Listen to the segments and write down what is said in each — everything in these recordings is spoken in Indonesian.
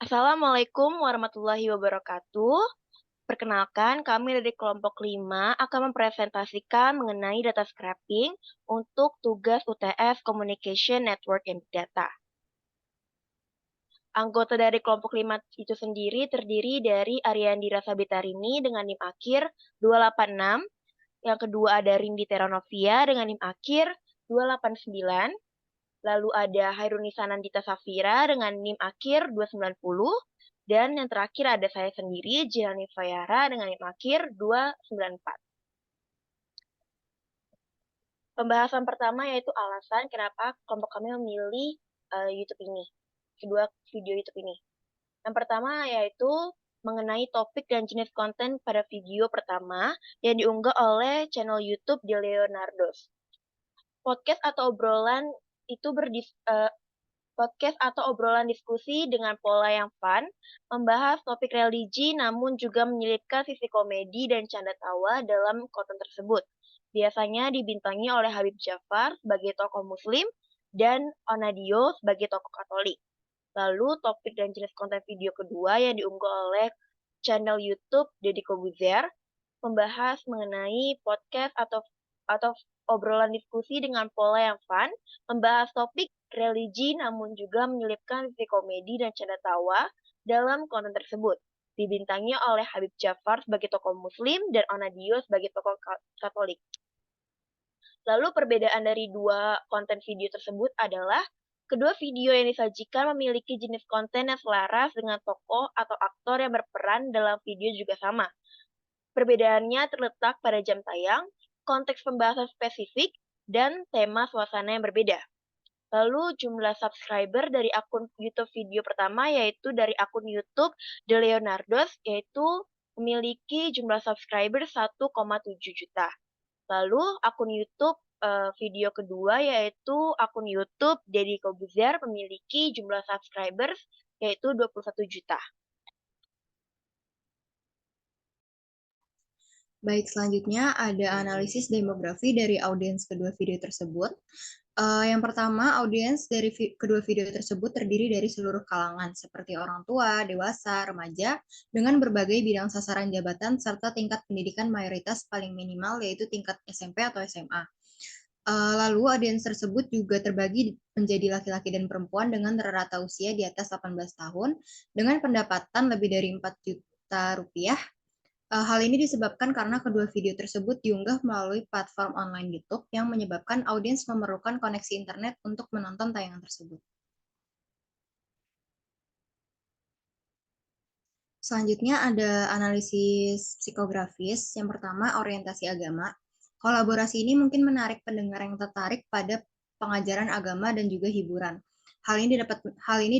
Assalamualaikum warahmatullahi wabarakatuh. Perkenalkan, kami dari kelompok 5 akan mempresentasikan mengenai data scraping untuk tugas UTS Communication Network and Big Data. Anggota dari kelompok 5 itu sendiri terdiri dari Ariandira Sabitarini dengan NIM akhir 286, yang kedua ada Rindi Teranovia dengan NIM akhir 289, lalu ada Hairunisa Nandita Safira dengan NIM akhir 290, dan yang terakhir ada saya sendiri, Jiani Fayara dengan NIM akhir 294. Pembahasan pertama yaitu alasan kenapa kelompok kami memilih YouTube ini, kedua video YouTube ini. Yang pertama yaitu mengenai topik dan jenis konten pada video pertama yang diunggah oleh channel YouTube di Leonardos. Podcast atau obrolan itu podcast atau obrolan diskusi dengan pola yang fun, membahas topik religi namun juga menyelipkan sisi komedi dan canda tawa dalam konten tersebut. Biasanya dibintangi oleh Habib Jafar sebagai tokoh muslim dan Onadio sebagai tokoh Katolik. Lalu topik dan jenis konten video kedua yang diunggah oleh channel YouTube Deddy Kobuzer membahas mengenai podcast atau obrolan diskusi dengan pola yang fun, membahas topik religi namun juga menyelipkan sisi komedi dan canda tawa dalam konten tersebut. Dibintangi oleh Habib Jafar sebagai tokoh muslim dan Onadio sebagai tokoh Katolik. Lalu perbedaan dari dua konten video tersebut adalah kedua video yang disajikan memiliki jenis konten yang selaras dengan tokoh atau aktor yang berperan dalam video juga sama. Perbedaannya terletak pada jam tayang, konteks pembahasan spesifik, dan tema suasana yang berbeda. Lalu jumlah subscriber dari akun YouTube video pertama yaitu dari akun YouTube The Leonardos yaitu memiliki jumlah subscriber 1,7 juta. Lalu akun YouTube video kedua yaitu akun YouTube Deddy Kobuzer memiliki jumlah subscribers yaitu 21 juta. Baik, selanjutnya ada analisis demografi dari audiens kedua video tersebut. Yang pertama, audiens dari kedua video tersebut terdiri dari seluruh kalangan, seperti orang tua, dewasa, remaja, dengan berbagai bidang sasaran jabatan serta tingkat pendidikan mayoritas paling minimal, yaitu tingkat SMP atau SMA. Lalu audiens tersebut juga terbagi menjadi laki-laki dan perempuan dengan rata usia di atas 18 tahun, dengan pendapatan lebih dari 4 juta rupiah. Hal ini disebabkan karena kedua video tersebut diunggah melalui platform online YouTube yang menyebabkan audiens memerlukan koneksi internet untuk menonton tayangan tersebut. Selanjutnya ada analisis psikografis. Yang pertama, orientasi agama. Kolaborasi ini mungkin menarik pendengar yang tertarik pada pengajaran agama dan juga hiburan. Hal ini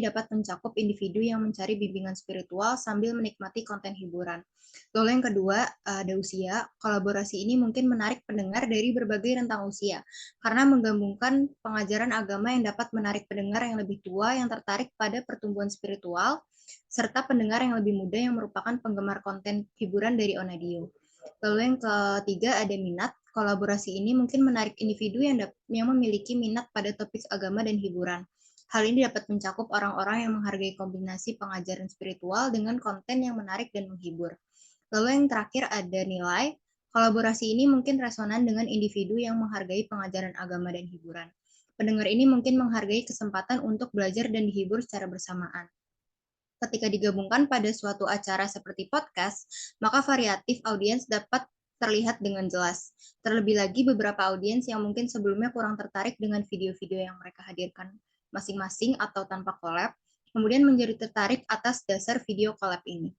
dapat mencakup individu yang mencari bimbingan spiritual sambil menikmati konten hiburan. Lalu yang kedua, ada usia. Kolaborasi ini mungkin menarik pendengar dari berbagai rentang usia, karena menggabungkan pengajaran agama yang dapat menarik pendengar yang lebih tua yang tertarik pada pertumbuhan spiritual, serta pendengar yang lebih muda yang merupakan penggemar konten hiburan dari Onadio. Lalu yang ketiga ada minat. Kolaborasi ini mungkin menarik individu yang memiliki minat pada topik agama dan hiburan. Hal ini dapat mencakup orang-orang yang menghargai kombinasi pengajaran spiritual dengan konten yang menarik dan menghibur. Lalu yang terakhir ada nilai. Kolaborasi ini mungkin resonan dengan individu yang menghargai pengajaran agama dan hiburan. Pendengar ini mungkin menghargai kesempatan untuk belajar dan dihibur secara bersamaan. Ketika digabungkan pada suatu acara seperti podcast, maka variatif audiens dapat terlihat dengan jelas. Terlebih lagi beberapa audiens yang mungkin sebelumnya kurang tertarik dengan video-video yang mereka hadirkan masing-masing atau tanpa collab, kemudian menjadi tertarik atas dasar video collab ini.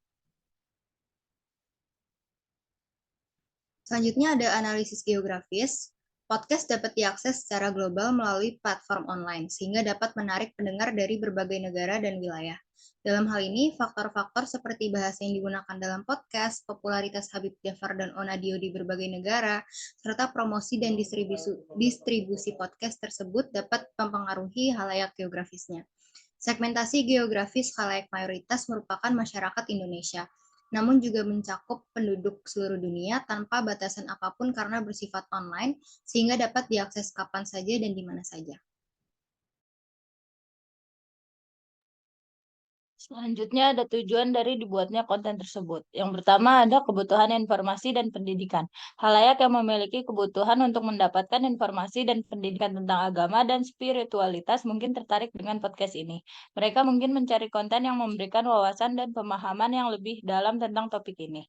Selanjutnya ada analisis geografis. Podcast dapat diakses secara global melalui platform online, sehingga dapat menarik pendengar dari berbagai negara dan wilayah. Dalam hal ini, faktor-faktor seperti bahasa yang digunakan dalam podcast, popularitas Habib Jafar dan Onadio di berbagai negara, serta promosi dan distribusi podcast tersebut dapat mempengaruhi halayak geografisnya. Segmentasi geografis halayak mayoritas merupakan masyarakat Indonesia, namun juga mencakup penduduk seluruh dunia tanpa batasan apapun karena bersifat online, sehingga dapat diakses kapan saja dan di mana saja. Selanjutnya ada tujuan dari dibuatnya konten tersebut. Yang pertama ada kebutuhan informasi dan pendidikan. Khalayak yang memiliki kebutuhan untuk mendapatkan informasi dan pendidikan tentang agama dan spiritualitas mungkin tertarik dengan podcast ini. Mereka mungkin mencari konten yang memberikan wawasan dan pemahaman yang lebih dalam tentang topik ini.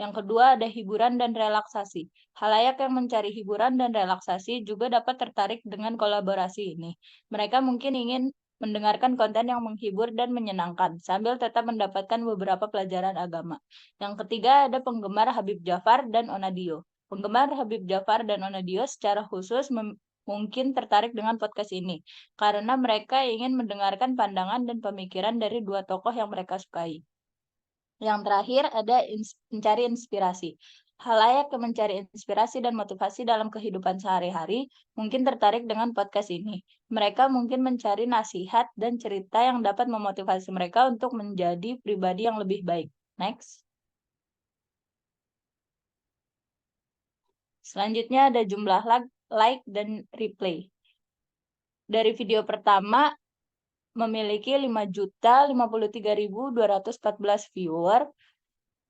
Yang kedua ada hiburan dan relaksasi. Khalayak yang mencari hiburan dan relaksasi juga dapat tertarik dengan kolaborasi ini. Mereka mungkin ingin mendengarkan konten yang menghibur dan menyenangkan, sambil tetap mendapatkan beberapa pelajaran agama. Yang ketiga ada penggemar Habib Jafar dan Onadio. Penggemar Habib Jafar dan Onadio secara khusus mungkin tertarik dengan podcast ini, karena mereka ingin mendengarkan pandangan dan pemikiran dari dua tokoh yang mereka sukai. Yang terakhir ada mencari inspirasi. Khalayak yang mencari inspirasi dan motivasi dalam kehidupan sehari-hari mungkin tertarik dengan podcast ini. Mereka mungkin mencari nasihat dan cerita yang dapat memotivasi mereka untuk menjadi pribadi yang lebih baik. Next. Selanjutnya ada jumlah like dan replay. Dari video pertama memiliki 5.053.214 viewer,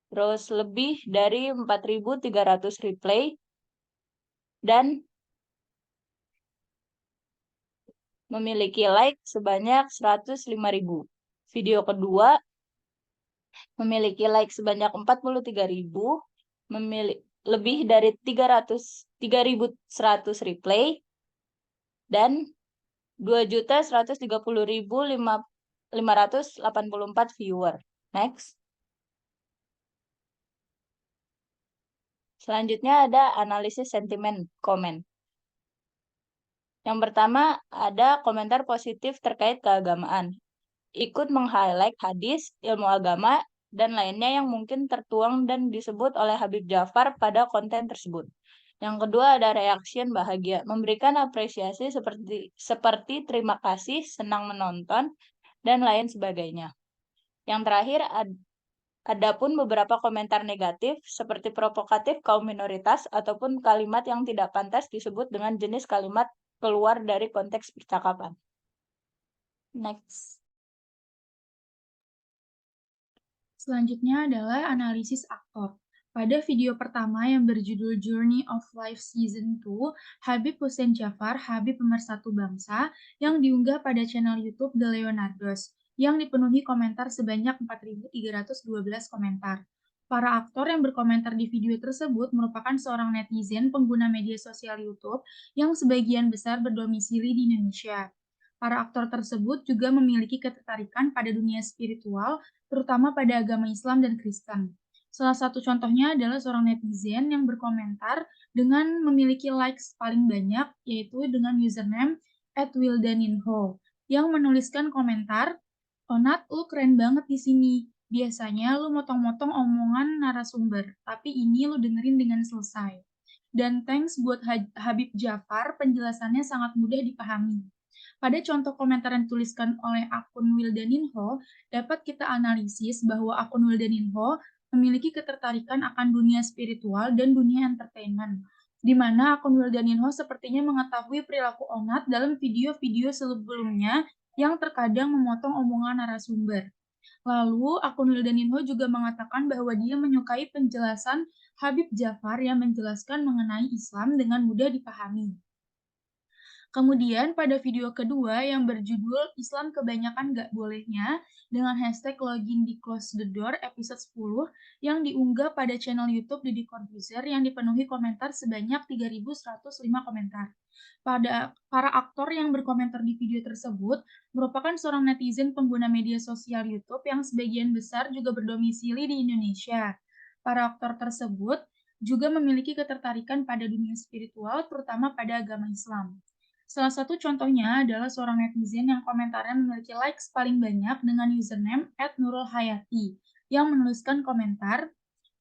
terus lebih dari 4.300 replay, dan memiliki like sebanyak 105.000. Video kedua memiliki like sebanyak 43.000, lebih dari 3.100 replay, dan 2.130.584 viewer. Next. Selanjutnya ada analisis sentimen komen. Yang pertama ada komentar positif terkait keagamaan. Ikut meng-highlight hadis, ilmu agama, dan lainnya yang mungkin tertuang dan disebut oleh Habib Jafar pada konten tersebut. Yang kedua ada reaction bahagia, memberikan apresiasi seperti terima kasih, senang menonton, dan lain sebagainya. Yang terakhir adapun beberapa komentar negatif seperti provokatif kaum minoritas ataupun kalimat yang tidak pantas disebut dengan jenis kalimat keluar dari konteks percakapan. Next. Selanjutnya adalah analisis aktor. Pada video pertama yang berjudul Journey of Life Season 2, Habib Hussein Jafar, Habib Pemersatu Bangsa, yang diunggah pada channel YouTube The Leonardos, yang dipenuhi komentar sebanyak 4.312 komentar. Para aktor yang berkomentar di video tersebut merupakan seorang netizen pengguna media sosial YouTube yang sebagian besar berdomisili di Indonesia. Para aktor tersebut juga memiliki ketertarikan pada dunia spiritual, terutama pada agama Islam dan Kristen. Salah satu contohnya adalah seorang netizen yang berkomentar dengan memiliki likes paling banyak, yaitu dengan username @wildaninho, yang menuliskan komentar, "Onat, lu keren banget di sini. Biasanya lu motong-motong omongan narasumber, tapi ini lu dengerin dengan selesai. Dan thanks buat Habib Jafar, penjelasannya sangat mudah dipahami." Pada contoh komentar yang dituliskan oleh akun Wildaninho, dapat kita analisis bahwa akun Wildaninho memiliki ketertarikan akan dunia spiritual dan dunia entertainment, di mana akun Wildaninho sepertinya mengetahui perilaku Onat dalam video-video sebelumnya yang terkadang memotong omongan narasumber. Lalu, akun Wildaninho juga mengatakan bahwa dia menyukai penjelasan Habib Jafar yang menjelaskan mengenai Islam dengan mudah dipahami. Kemudian pada video kedua yang berjudul Islam Kebanyakan Gak Bolehnya dengan hashtag login di Close the Door episode 10 yang diunggah pada channel YouTube Deddy Corbuzier yang dipenuhi komentar sebanyak 3.105 komentar. Para aktor yang berkomentar di video tersebut merupakan seorang netizen pengguna media sosial YouTube yang sebagian besar juga berdomisili di Indonesia. Para aktor tersebut juga memiliki ketertarikan pada dunia spiritual, terutama pada agama Islam. Salah satu contohnya adalah seorang netizen yang komentarnya memiliki likes paling banyak dengan username @nurulhayati yang menuliskan komentar,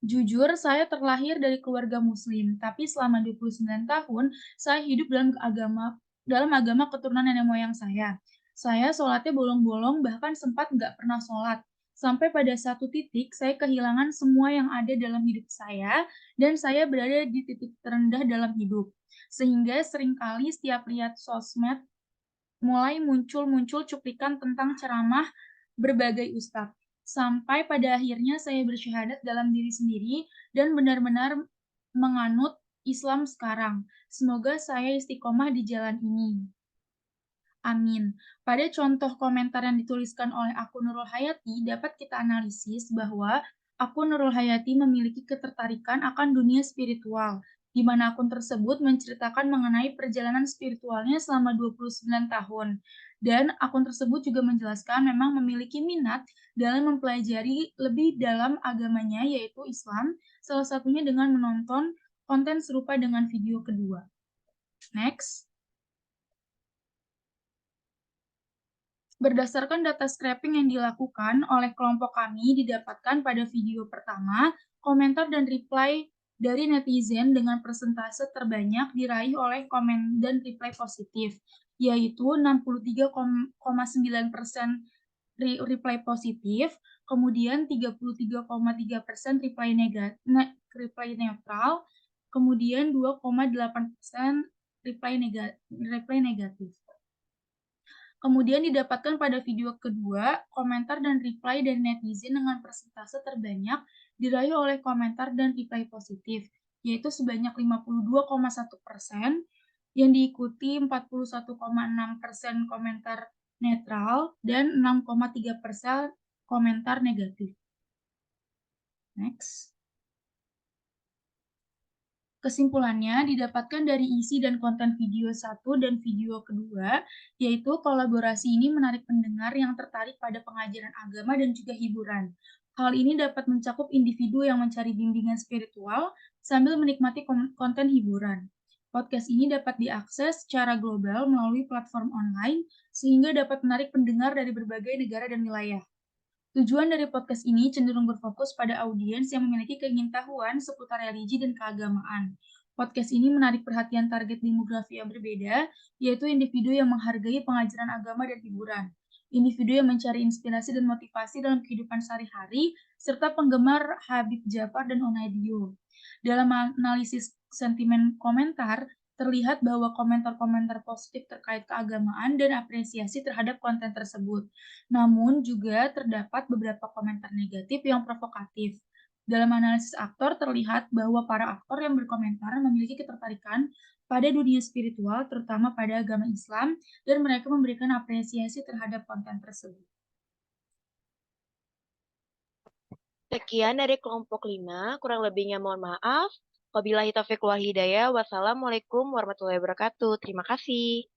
"Jujur, saya terlahir dari keluarga muslim, tapi selama 29 tahun saya hidup dalam agama keturunan nenek moyang saya. Saya sholatnya bolong-bolong, bahkan sempat nggak pernah sholat. Sampai pada satu titik, saya kehilangan semua yang ada dalam hidup saya, dan saya berada di titik terendah dalam hidup. Sehingga seringkali setiap lihat sosmed, mulai muncul cuplikan tentang ceramah berbagai ustadz. Sampai pada akhirnya saya bersyahadat dalam diri sendiri dan benar-benar menganut Islam sekarang. Semoga saya istiqomah di jalan ini. Amin. Pada contoh komentar yang dituliskan oleh akun Nurul Hayati, dapat kita analisis bahwa akun Nurul Hayati memiliki ketertarikan akan dunia spiritual, di mana akun tersebut menceritakan mengenai perjalanan spiritualnya selama 29 tahun. Dan akun tersebut juga menjelaskan memang memiliki minat dalam mempelajari lebih dalam agamanya, yaitu Islam, salah satunya dengan menonton konten serupa dengan video kedua. Next. Berdasarkan data scraping yang dilakukan oleh kelompok kami, didapatkan pada video pertama, komentar dan reply dari netizen dengan persentase terbanyak diraih oleh komen dan reply positif, yaitu 63,9% reply positif, kemudian 33,3% reply netral, kemudian 2,8% reply negatif. Kemudian didapatkan pada video kedua, komentar dan reply dari netizen dengan persentase terbanyak diraih oleh komentar dan reply positif, yaitu sebanyak 52,1%, yang diikuti 41,6% komentar netral dan 6,3% komentar negatif. Next. Kesimpulannya didapatkan dari isi dan konten video 1 dan video kedua, yaitu kolaborasi ini menarik pendengar yang tertarik pada pengajaran agama dan juga hiburan. Hal ini dapat mencakup individu yang mencari bimbingan spiritual sambil menikmati konten hiburan. Podcast ini dapat diakses secara global melalui platform online, sehingga dapat menarik pendengar dari berbagai negara dan wilayah. Tujuan dari podcast ini cenderung berfokus pada audiens yang memiliki keingintahuan seputar religi dan keagamaan. Podcast ini menarik perhatian target demografi yang berbeda, yaitu individu yang menghargai pengajaran agama dan hiburan, individu yang mencari inspirasi dan motivasi dalam kehidupan sehari-hari, serta penggemar Habib Jafar dan Onadio. Dalam analisis sentimen komentar, terlihat bahwa komentar-komentar positif terkait keagamaan dan apresiasi terhadap konten tersebut. Namun juga terdapat beberapa komentar negatif yang provokatif. Dalam analisis aktor terlihat bahwa para aktor yang berkomentar memiliki ketertarikan pada dunia spiritual, terutama pada agama Islam, dan mereka memberikan apresiasi terhadap konten tersebut. Sekian dari kelompok 5, kurang lebihnya mohon maaf. Wabillahi taufiq wal hidayah. Wassalamualaikum warahmatullahi wabarakatuh. Terima kasih.